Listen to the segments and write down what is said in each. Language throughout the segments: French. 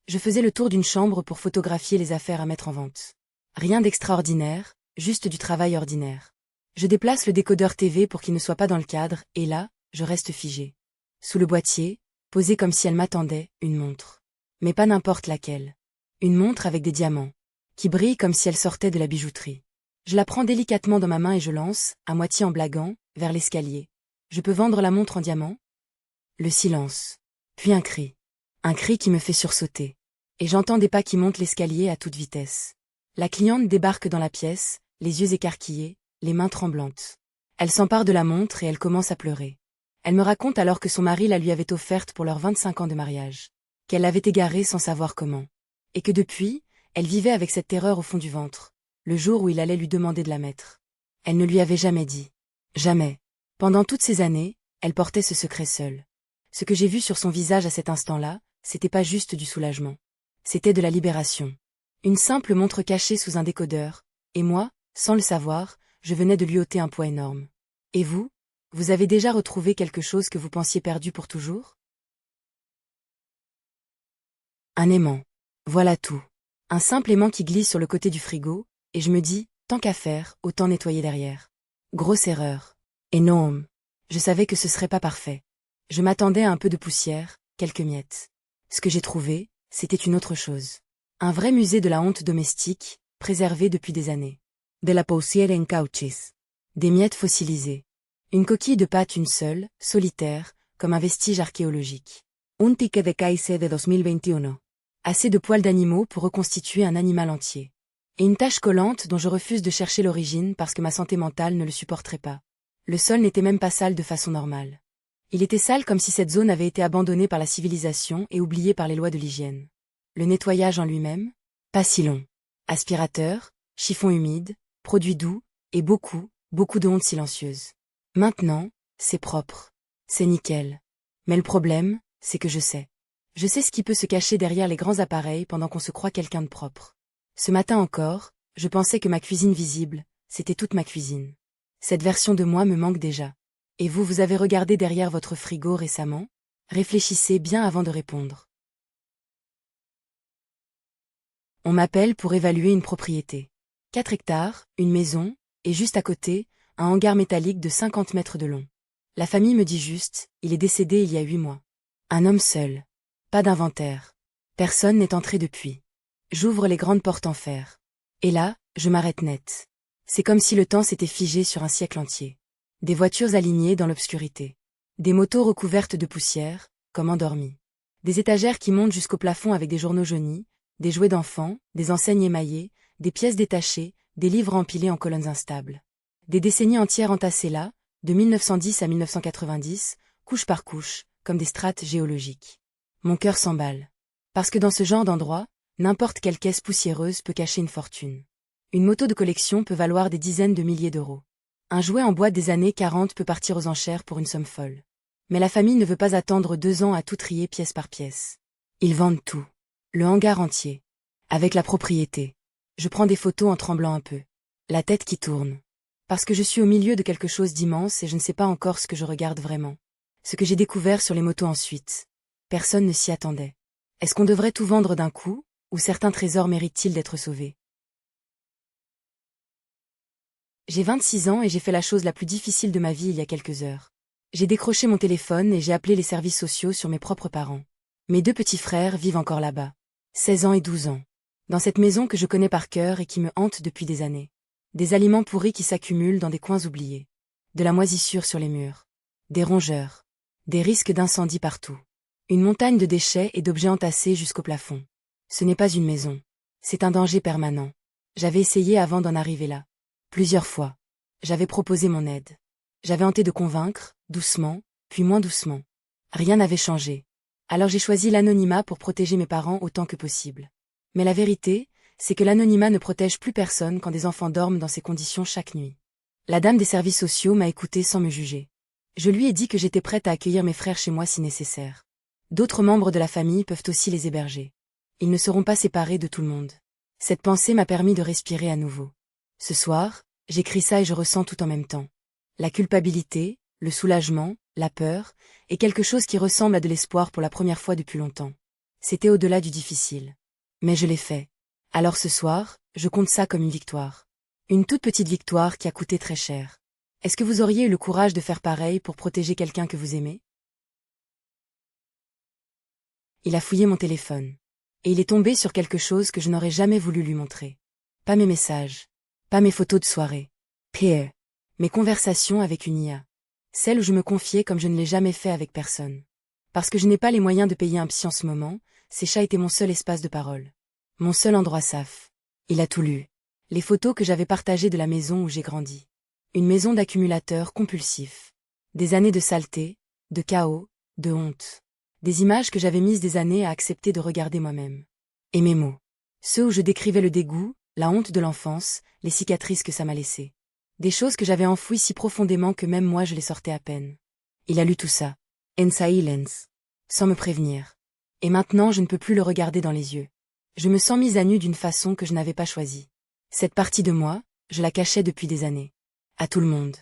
Je faisais le tour d'une chambre pour photographier les affaires à mettre en vente. Rien d'extraordinaire, juste du travail ordinaire. Je déplace le décodeur TV pour qu'il ne soit pas dans le cadre, et là, je reste figé. Sous le boîtier, posée comme si elle m'attendait, une montre. Mais pas n'importe laquelle. Une montre avec des diamants, qui brille comme si elle sortait de la bijouterie. Je la prends délicatement dans ma main et je lance, à moitié en blaguant, vers l'escalier. Je peux vendre la montre en diamant? Le silence. Puis un cri. Un cri qui me fait sursauter. Et j'entends des pas qui montent l'escalier à toute vitesse. La cliente débarque dans la pièce, les yeux écarquillés, les mains tremblantes. Elle s'empare de la montre et elle commence à pleurer. Elle me raconte alors que son mari la lui avait offerte pour leurs 25 ans de mariage. Qu'elle l'avait égarée sans savoir comment. Et que depuis, elle vivait avec cette terreur au fond du ventre, le jour où il allait lui demander de la mettre. Elle ne lui avait jamais dit. Jamais. Pendant toutes ces années, elle portait ce secret seule. Ce que j'ai vu sur son visage à cet instant-là, c'était pas juste du soulagement. C'était de la libération. Une simple montre cachée sous un décodeur, et moi, sans le savoir, je venais de lui ôter un poids énorme. Et vous? Vous avez déjà retrouvé quelque chose que vous pensiez perdu pour toujours? Un aimant. Voilà tout. Un simple aimant qui glisse sur le côté du frigo, et je me dis, tant qu'à faire, autant nettoyer derrière. Grosse erreur. Énorme. Je savais que ce serait pas parfait. Je m'attendais à un peu de poussière, quelques miettes. Ce que j'ai trouvé, c'était une autre chose. Un vrai musée de la honte domestique, préservé depuis des années. De la poussière en cauchis. Des miettes fossilisées. Une coquille de pâte une seule, solitaire, comme un vestige archéologique. Un ticket de caisse de 2021. Assez de poils d'animaux pour reconstituer un animal entier. Et une tache collante dont je refuse de chercher l'origine parce que ma santé mentale ne le supporterait pas. Le sol n'était même pas sale de façon normale. Il était sale comme si cette zone avait été abandonnée par la civilisation et oubliée par les lois de l'hygiène. Le nettoyage en lui-même? Pas si long. Aspirateur, chiffon humide, produits doux, et beaucoup de honte silencieuse. Maintenant, c'est propre. C'est nickel. Mais le problème, c'est que je sais. Je sais ce qui peut se cacher derrière les grands appareils pendant qu'on se croit quelqu'un de propre. Ce matin encore, je pensais que ma cuisine visible, c'était toute ma cuisine. Cette version de moi me manque déjà. Et vous avez regardé derrière votre frigo récemment? Réfléchissez bien avant de répondre. On m'appelle pour évaluer une propriété. 4 hectares, une maison, et juste à côté, un hangar métallique de 50 mètres de long. La famille me dit juste, il est décédé il y a 8 mois. Un homme seul. Pas d'inventaire. Personne n'est entré depuis. J'ouvre les grandes portes en fer. Et là, je m'arrête net. C'est comme si le temps s'était figé sur un siècle entier. Des voitures alignées dans l'obscurité. Des motos recouvertes de poussière, comme endormies. Des étagères qui montent jusqu'au plafond avec des journaux jaunis, des jouets d'enfants, des enseignes émaillées, des pièces détachées, des livres empilés en colonnes instables. Des décennies entières entassées là, de 1910 à 1990, couche par couche, comme des strates géologiques. Mon cœur s'emballe. Parce que dans ce genre d'endroit, n'importe quelle caisse poussiéreuse peut cacher une fortune. Une moto de collection peut valoir des dizaines de milliers d'euros. Un jouet en bois des années 40 peut partir aux enchères pour une somme folle. Mais la famille ne veut pas attendre 2 ans à tout trier pièce par pièce. Ils vendent tout. Le hangar entier. Avec la propriété. Je prends des photos en tremblant un peu. La tête qui tourne. Parce que je suis au milieu de quelque chose d'immense et je ne sais pas encore ce que je regarde vraiment. Ce que j'ai découvert sur les motos ensuite. Personne ne s'y attendait. Est-ce qu'on devrait tout vendre d'un coup, ou certains trésors méritent-ils d'être sauvés? J'ai 26 ans et j'ai fait la chose la plus difficile de ma vie il y a quelques heures. J'ai décroché mon téléphone et j'ai appelé les services sociaux sur mes propres parents. Mes 2 petits frères vivent encore là-bas. 16 ans et 12 ans. Dans cette maison que je connais par cœur et qui me hante depuis des années. Des aliments pourris qui s'accumulent dans des coins oubliés. De la moisissure sur les murs. Des rongeurs. Des risques d'incendie partout. Une montagne de déchets et d'objets entassés jusqu'au plafond. Ce n'est pas une maison. C'est un danger permanent. J'avais essayé avant d'en arriver là. Plusieurs fois. J'avais proposé mon aide. J'avais tenté de convaincre, doucement, puis moins doucement. Rien n'avait changé. Alors j'ai choisi l'anonymat pour protéger mes parents autant que possible. Mais la vérité, c'est que l'anonymat ne protège plus personne quand des enfants dorment dans ces conditions chaque nuit. La dame des services sociaux m'a écouté sans me juger. Je lui ai dit que j'étais prête à accueillir mes frères chez moi si nécessaire. D'autres membres de la famille peuvent aussi les héberger. Ils ne seront pas séparés de tout le monde. Cette pensée m'a permis de respirer à nouveau. Ce soir, j'écris ça et je ressens tout en même temps. La culpabilité, le soulagement, la peur, et quelque chose qui ressemble à de l'espoir pour la première fois depuis longtemps. C'était au-delà du difficile. Mais je l'ai fait. Alors ce soir, je compte ça comme une victoire. Une toute petite victoire qui a coûté très cher. Est-ce que vous auriez eu le courage de faire pareil pour protéger quelqu'un que vous aimez? Il a fouillé mon téléphone. Et il est tombé sur quelque chose que je n'aurais jamais voulu lui montrer. Pas mes messages. Pas mes photos de soirée. Pire. Mes conversations avec une IA. Celle où je me confiais comme je ne l'ai jamais fait avec personne. Parce que je n'ai pas les moyens de payer un psy en ce moment, ces chats étaient mon seul espace de parole. Mon seul endroit safe. Il a tout lu. Les photos que j'avais partagées de la maison où j'ai grandi. Une maison d'accumulateurs compulsifs. Des années de saleté, de chaos, de honte. Des images que j'avais mises des années à accepter de regarder moi-même. Et mes mots. Ceux où je décrivais le dégoût, la honte de l'enfance, les cicatrices que ça m'a laissées. Des choses que j'avais enfouies si profondément que même moi je les sortais à peine. Il a lu tout ça. En silence. Sans me prévenir. Et maintenant je ne peux plus le regarder dans les yeux. Je me sens mise à nu d'une façon que je n'avais pas choisie. Cette partie de moi, je la cachais depuis des années. À tout le monde.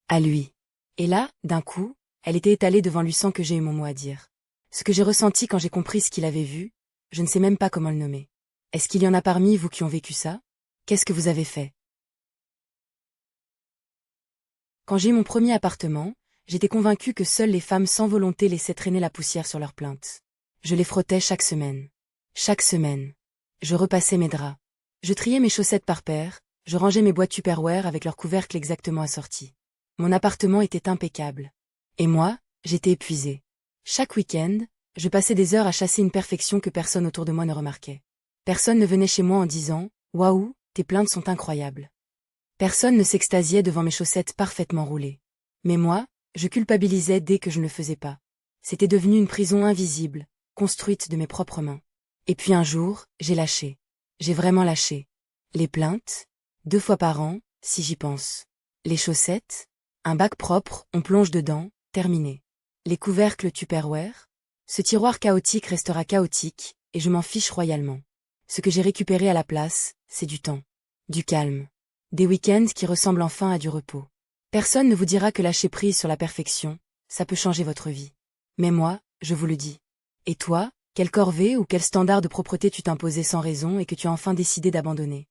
À lui. Et là, d'un coup, elle était étalée devant lui sans que j'aie eu mon mot à dire. Ce que j'ai ressenti quand j'ai compris ce qu'il avait vu, je ne sais même pas comment le nommer. Est-ce qu'il y en a parmi vous qui ont vécu ça? Qu'est-ce que vous avez fait? Quand j'ai eu mon premier appartement, j'étais convaincue que seules les femmes sans volonté laissaient traîner la poussière sur leurs plaintes. Je les frottais chaque semaine. Chaque semaine. Je repassais mes draps. Je triais mes chaussettes par paire, je rangeais mes boîtes Tupperware avec leur couvercle exactement assorti. Mon appartement était impeccable. Et moi, j'étais épuisée. Chaque week-end, je passais des heures à chasser une perfection que personne autour de moi ne remarquait. Personne ne venait chez moi en disant « Waouh, tes plaintes sont incroyables ». Personne ne s'extasiait devant mes chaussettes parfaitement roulées. Mais moi, je culpabilisais dès que je ne le faisais pas. C'était devenu une prison invisible, construite de mes propres mains. Et puis un jour, j'ai lâché. J'ai vraiment lâché. Les plaintes, 2 fois par an, si j'y pense. Les chaussettes, un bac propre, on plonge dedans, terminé. Les couvercles Tupperware, ce tiroir chaotique restera chaotique, et je m'en fiche royalement. Ce que j'ai récupéré à la place, c'est du temps. Du calme. Des week-ends qui ressemblent enfin à du repos. Personne ne vous dira que lâcher prise sur la perfection, ça peut changer votre vie. Mais moi, je vous le dis. Et toi, quelle corvée ou quel standard de propreté tu t'imposais sans raison et que tu as enfin décidé d'abandonner?